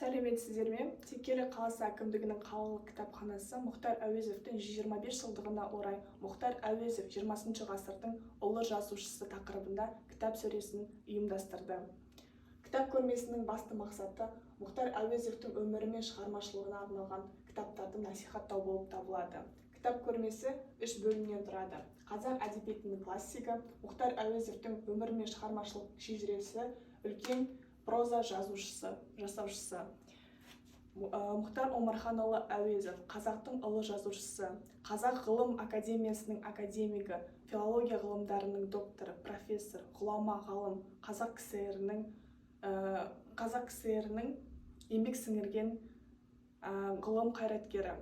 Сәлеметсіздер ме? Текелі қаласы әкімдігінің қалалық кітапханасы Мұхтар Әуезовтің 125 жылдығына орай Мұхтар Әуезов 20 ғасырдың ұлы жазушысы тақырыбында кітап сөресін ұйымдастырды. Кітап көрмесінің басты мақсаты Мұхтар Әуезовтің өмірі мен шығармашылығына арналған кітаптарды насихаттау болып табылады. Кітап көрмесі 3 бөлімнен тұрады. Қазақ әдебиетінің классигі, Мұхтар Әуезовтің өмірі мен шығармашылық шежіресі, үлкен проза жасаушысы. Мұхтар Омарханұлы Әуезов, қазақтың ұлы жазушысы, Қазақ ғылым академиясының академигі, филология ғылымдарының докторы, профессор, ғұлама ғалым, Қазақ КСР-ның еңбек сіңірген ғылым қайраткері.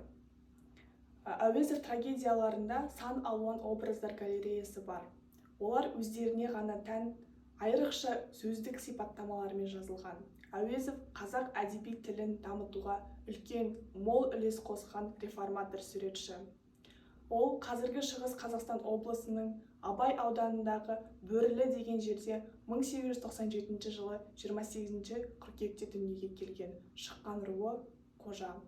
Әуезов трагедияларында сан алуан образдар галереясы бар. Олар өздеріне ғана тән айрықша сөздік сипаттамалармен жазылған. Әуезов қазақ әдеби тілін дамытуға үлкен, мол үлес қосқан реформатор суретші. Ол қазіргі Шығыс Қазақстан облысының Абай ауданындағы Бөрілі деген жерде 1897 жылы 28 қыркүйекте дүниеге келген, шыққан руы Қожа.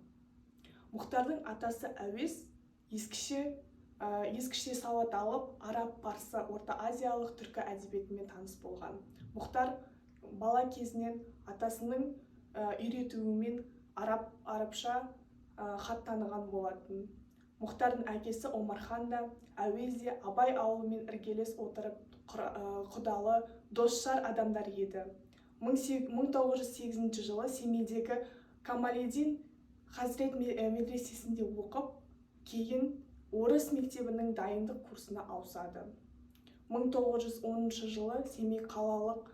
Мұхтардың атасы Әуез ескіше сауат алып, араб, парсы, орта азиялық түркі әдебиетімен таныс болған. Мұхтар бала кезінен атасының үйретуімен арабша хат таныған болатын. Мұхтардың әкесі Омархан да Әуез де Абай ауылымен іргелес отырып құдалы, досжар адамдар еді. 1908 жылы Семейдегі Камалиддин Хазірет медресесінде оқып, кейін орыс мектебінің дайындық курсына ауысады. 1910 жылы Семей қалалық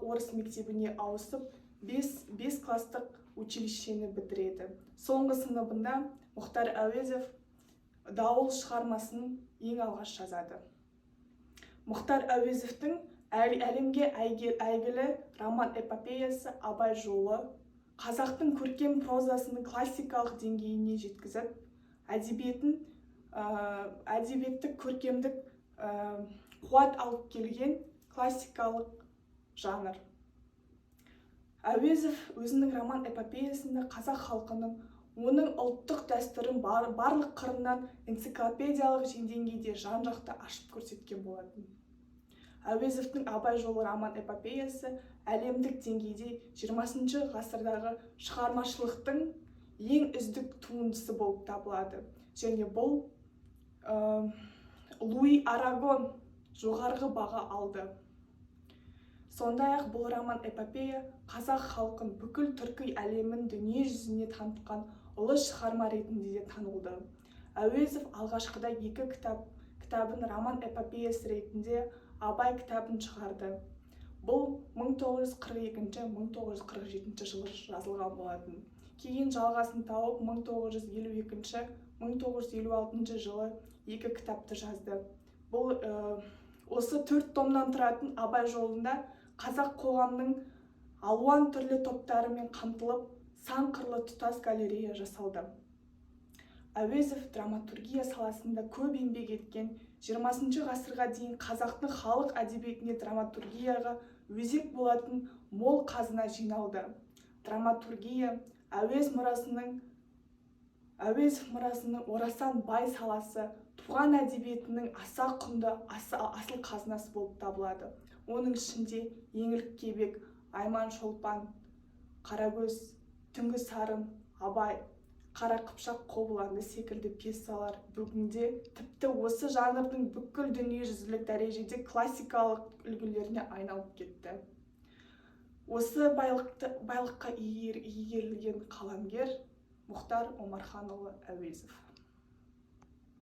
орыс мектебіне ауысып, 5 кластық училищені бітіреді. Соңғы сыныбында Мұхтар Әуезов дауыл шығармасын ең алғаш жазады. Мұхтар Әуезовтің әлемге әйгілі роман-эпопеясы Абай жолы қазақтың көркем прозасының классикалық деңгейіне жеткізіп, әдебиеттік көркемдік қуат алып келген классикалық жанр. Әуезов өзінің роман-эпопеясында қазақ халқының оның ұлттық дәстүрін барлық қырынан энциклопедиялық деңгейде жан-жақты ашып көрсеткен болатын. Әуезовтің Абай жолы роман-эпопеясы әлемдік деңгейде 20 ғасырдағы шығармашылықтың ең үздік туындысы болып табылады. Және бұл Луи Арагон жоғарғы баға алды. Сондай-ақ бұл роман-эпопея қазақ халқын бүкіл түркі әлемін дүние жүзіне танытқан ұлы шығарма ретінде де танылды. Әуезов алғашқыда 2 кітабын роман-эпопеясы ретінде Абай кітабын шығарды. Бұл 1942-1947 жылы жазылған болатын. Кейін жалғасын тауып 1952-1956 жылы 2 кітапты жазды. Осы 4 томнан тұратын Абай жолында қазақ қоғамның алуан түрлі топтарымен қамтылып, сан қырлы тұтас галерея жасалды. Әуезов драматургия саласында көп еңбек еткен, 20 ғасырға дейін қазақтың халық әдебиетіне драматургияға өзек болатын мол қазына жиналды. Драматургия Әуезов мұрасының орасан бай саласы, туған әдебиетінің аса құнды асыл қазынасы болып табылады. Оның ішінде Еңлік Кебек, Айман Шолпан, Қарагөз, Түнгі сарын, Абай, Қара қыпшақ қобыланды секілді пьесалар бүгінде тіпті осы жанрдың бүкіл дүниежүзілік дәрежеде классикалық үлгілеріне айналып кетті. Осы байлыққа игерілген қаламгер Мұхтар Омарханұлы Әуезов.